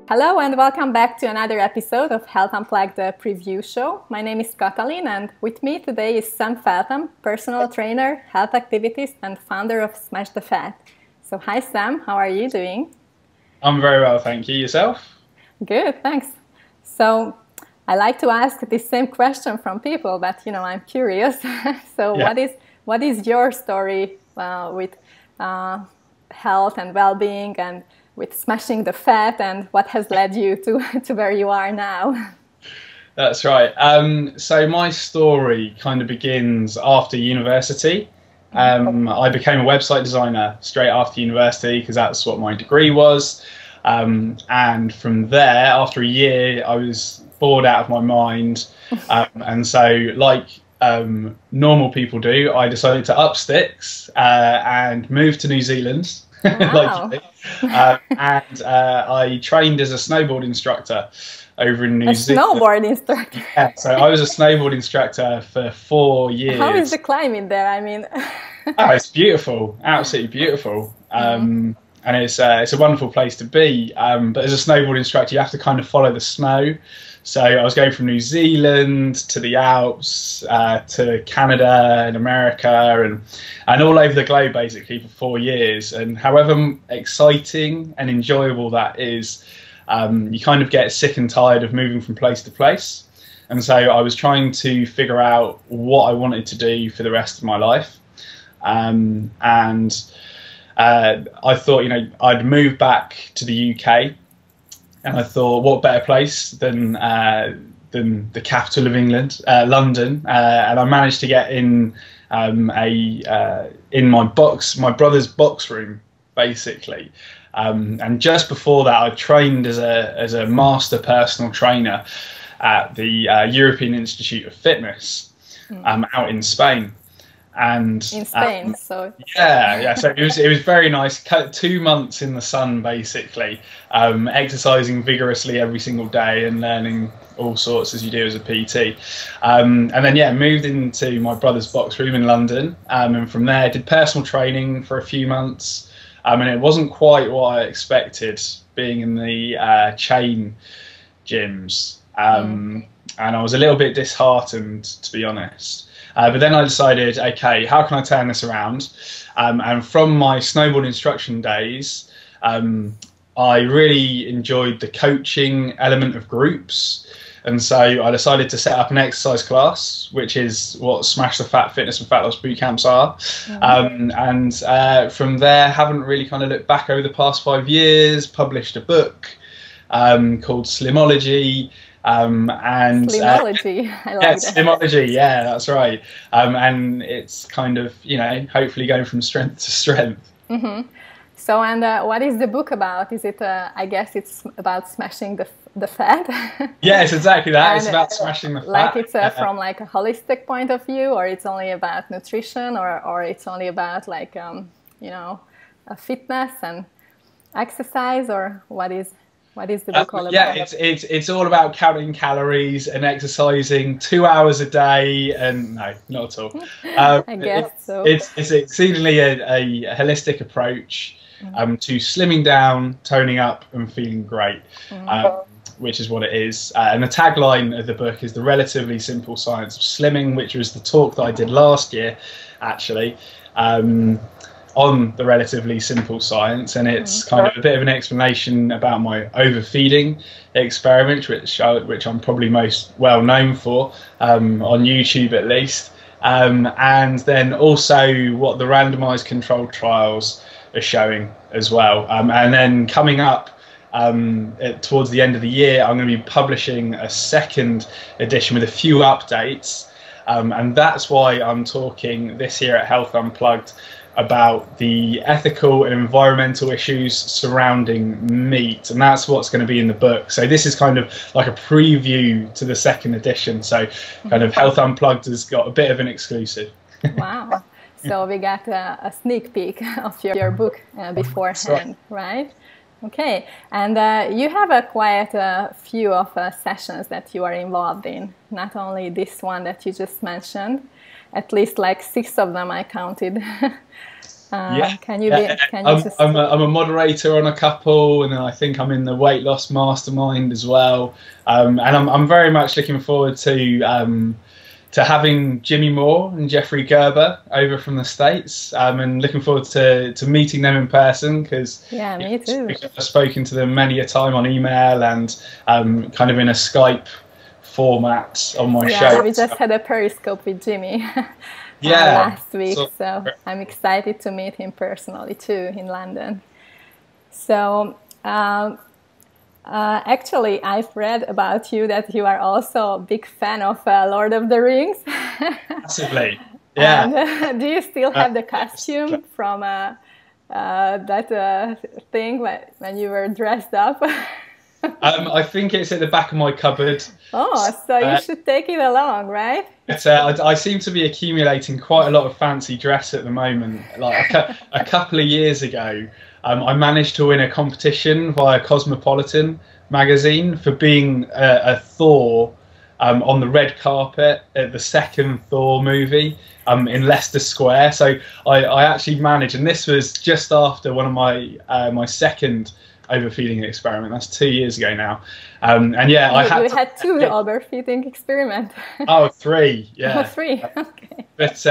Hello and welcome back to another episode of Health Unplugged, the preview show. My name is Katalin and with me today is Sam Feltham, personal trainer, health activist and founder of Smash the Fat. So hi Sam, how are you doing? I'm very well, thank you. Yourself? Good, thanks. So I like to ask the same question from people, but I'm curious. So Yeah. what is your story with health and well-being and with smashing the fat, and what has led you to where you are now? That's right. So my story kind of begins after university. I became a website designer straight after university because that's what my degree was. And from there, after a year, I was bored out of my mind. And so, like normal people do, I decided to up sticks and move to New Zealand. Wow. And I trained as a snowboard instructor over in New Zealand. A snowboard instructor? Yeah, so I was a snowboard instructor for 4 years. How is the climbing there? I mean... Oh, it's beautiful, absolutely beautiful. And it's a wonderful place to be. But as a snowboard instructor, you have to kind of follow the snow. So I was going from New Zealand to the Alps, to Canada and America and all over the globe basically for 4 years. And however exciting and enjoyable that is, you kind of get sick and tired of moving from place to place. And so I was trying to figure out what I wanted to do for the rest of my life. I thought, I'd move back to the UK. And I thought, what better place than the capital of England, London? And I managed to get in in my brother's box room, basically. And just before that, I trained as a master personal trainer at the European Institute of Fitness out in Spain. And in Spain, so so it was very nice. 2 months in the sun, basically, exercising vigorously every single day and learning all sorts as you do as a PT. And then moved into my brother's box room in London, and from there did personal training for a few months. And it wasn't quite what I expected, being in the chain gyms, and I was a little bit disheartened, to be honest. But then I decided, okay, how can I turn this around? And from my snowboard instruction days, I really enjoyed the coaching element of groups. And so I decided to set up an exercise class, which is what Smash the Fat Fitness and Fat Loss boot camps are. From there, haven't really kind of looked back over the past 5 years, published a book called Slimology. Slimology, I like that. Slimology, yeah, that's right. And it's kind of, hopefully going from strength to strength. So, and what is the book about? Is it, I guess it's about smashing the fat? Yes, exactly that. It's about smashing the fat. Like it's from like a holistic point of view, or it's only about nutrition, or it's only about like, fitness and exercise, or what is the book all about? Yeah, it's all about counting calories and exercising 2 hours a day, and no, not at all. I guess so. It's exceedingly a holistic approach to slimming down, toning up, and feeling great, which is what it is. And the tagline of the book is the relatively simple science of slimming, which was the talk that I did last year, actually. On the relatively simple science, and it's kind of a bit of an explanation about my overfeeding experiment, which I'm probably most well known for on YouTube at least, and then also what the randomized controlled trials are showing as well. And then coming up towards the end of the year, I'm going to be publishing a second edition with a few updates, and that's why I'm talking this year at Health Unplugged about the ethical and environmental issues surrounding meat, and that's what's going to be in the book. So this is kind of like a preview to the second edition, so kind of Health Unplugged has got a bit of an exclusive. Wow, so we got a sneak peek of your book beforehand, right? Okay, and you have quite a few of sessions that you are involved in, not only this one that you just mentioned, at least like 6 of them I counted. Yeah, Can you yeah. can you just... I'm a moderator on a couple, and then I think I'm in the weight loss mastermind as well. And I'm very much looking forward to having Jimmy Moore and Jeffrey Gerber over from the States, and looking forward to meeting them in person, because Yeah, me too. I've spoken to them many a time on email and kind of in a Skype format on my show. Yeah, we just had a Periscope with Jimmy last week, so I'm excited to meet him personally too in London. So actually, I've read about you that you are also a big fan of Lord of the Rings. Massively, yeah. And, do you still have the costume from that thing when you were dressed up? I think it's at the back of my cupboard. Oh, so you should take it along, right? I seem to be accumulating quite a lot of fancy dress at the moment. Like a couple of years ago, I managed to win a competition via Cosmopolitan magazine for being a Thor on the red carpet at the second Thor movie in Leicester Square. So I actually managed, and this was just after one of my my second overfeeding experiment. That's 2 years ago now. And yeah, you had two overfeeding experiments. Oh, three, yeah. Oh, three, okay. But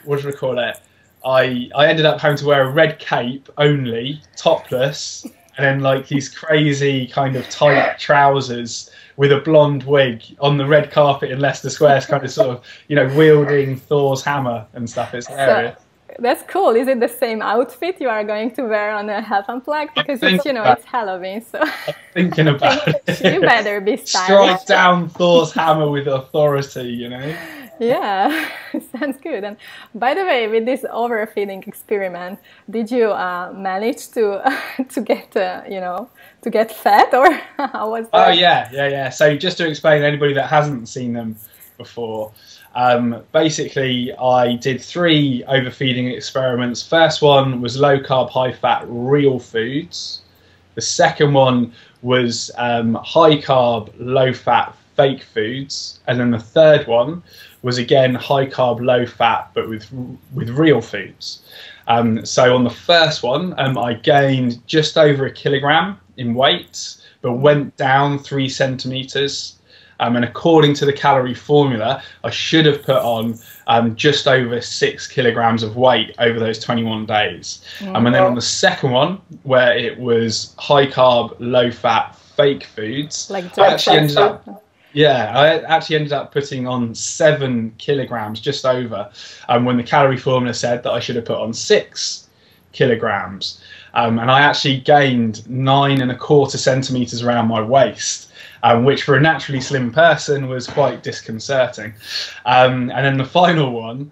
what do we call it? I ended up having to wear a red cape only, topless, and then like these crazy kind of tight trousers with a blonde wig on the red carpet in Leicester Square, kind of sort of, you know, wielding Thor's hammer and stuff. It's hilarious. That's cool. Is it the same outfit you are going to wear on a HEALTH Unplugged? Because it's, you know, it's Halloween, so I'm thinking about it. You better be stylish. Strike down Thor's hammer with authority, you know? Yeah, sounds good. And by the way, with this overfeeding experiment, did you manage to get to get fat, or how was that? Oh yeah. So just to explain to anybody that hasn't seen them before, basically I did 3 overfeeding experiments. First one was low carb, high fat, real foods. The second one was high carb, low fat, fake foods. And then the third one was again high carb, low fat, but with real foods. So on the first one, I gained just over 1 kilogram in weight, but went down 3 centimeters. And according to the calorie formula, I should have put on just over 6 kilograms of weight over those 21 days. And then on the second one, where it was high carb, low fat, fake foods, like I actually ended up putting on 7 kilograms, just over, when the calorie formula said that I should have put on 6 kilograms. And I actually gained 9¼ centimeters around my waist. Which for a naturally slim person was quite disconcerting. And then the final one,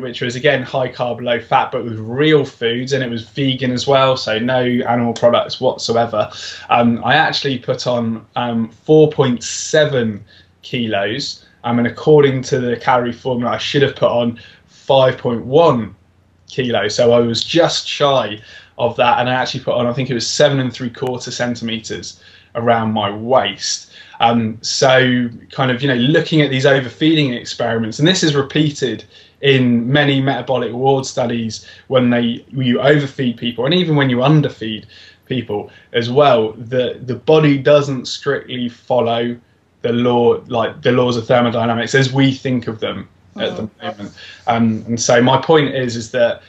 which was again high carb, low fat, but with real foods, and it was vegan as well, so no animal products whatsoever. I actually put on 4.7 kilos, and according to the calorie formula, I should have put on 5.1 kilos. So I was just shy of that, and I actually put on, I think it was 7¾ centimeters around my waist. So kind of, you know, looking at these overfeeding experiments, and this is repeated in many metabolic ward studies when you overfeed people, and even when you underfeed people as well, the body doesn't strictly follow the laws of thermodynamics as we think of them at the moment. And so my point is that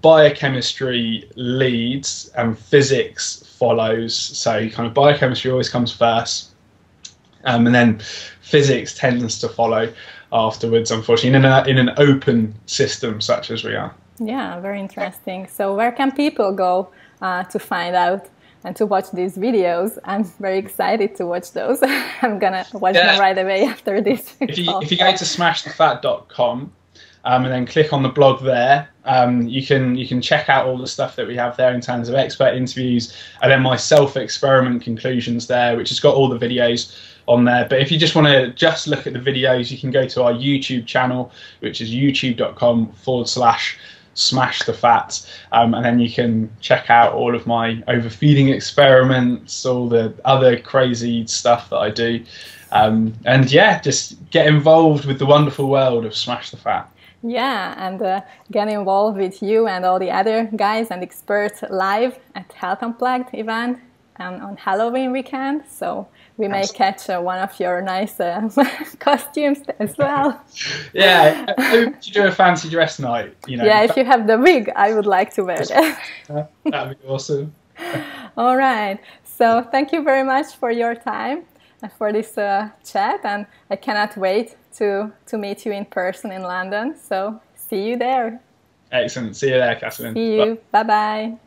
biochemistry leads and physics follows. So kind of biochemistry always comes first, and then physics tends to follow afterwards, unfortunately, in an open system such as we are. Yeah, very interesting. So where can people go to find out and to watch these videos? I'm very excited to watch those. I'm gonna watch them right away after this. If you go to smashthefat.com and then click on the blog there, you can check out all the stuff that we have there in terms of expert interviews, and then my self-experiment conclusions there, which has got all the videos on there. But if you just want to just look at the videos, you can go to our YouTube channel, which is youtube.com/smashthefat, and then you can check out all of my overfeeding experiments, all the other crazy stuff that I do, and yeah, just get involved with the wonderful world of Smash the Fat. Yeah, and get involved with you and all the other guys and experts live at HEALTH Unplugged event on Halloween weekend. So we may catch one of your nice costumes as well. Yeah, you do a fancy dress night. Yeah, if you have the wig, I would like to wear that. That'd be awesome. All right. So thank you very much for your time and for this chat, and I cannot wait to meet you in person in London. So see you there. Excellent. See you there, Kathleen. See you. Bye-bye.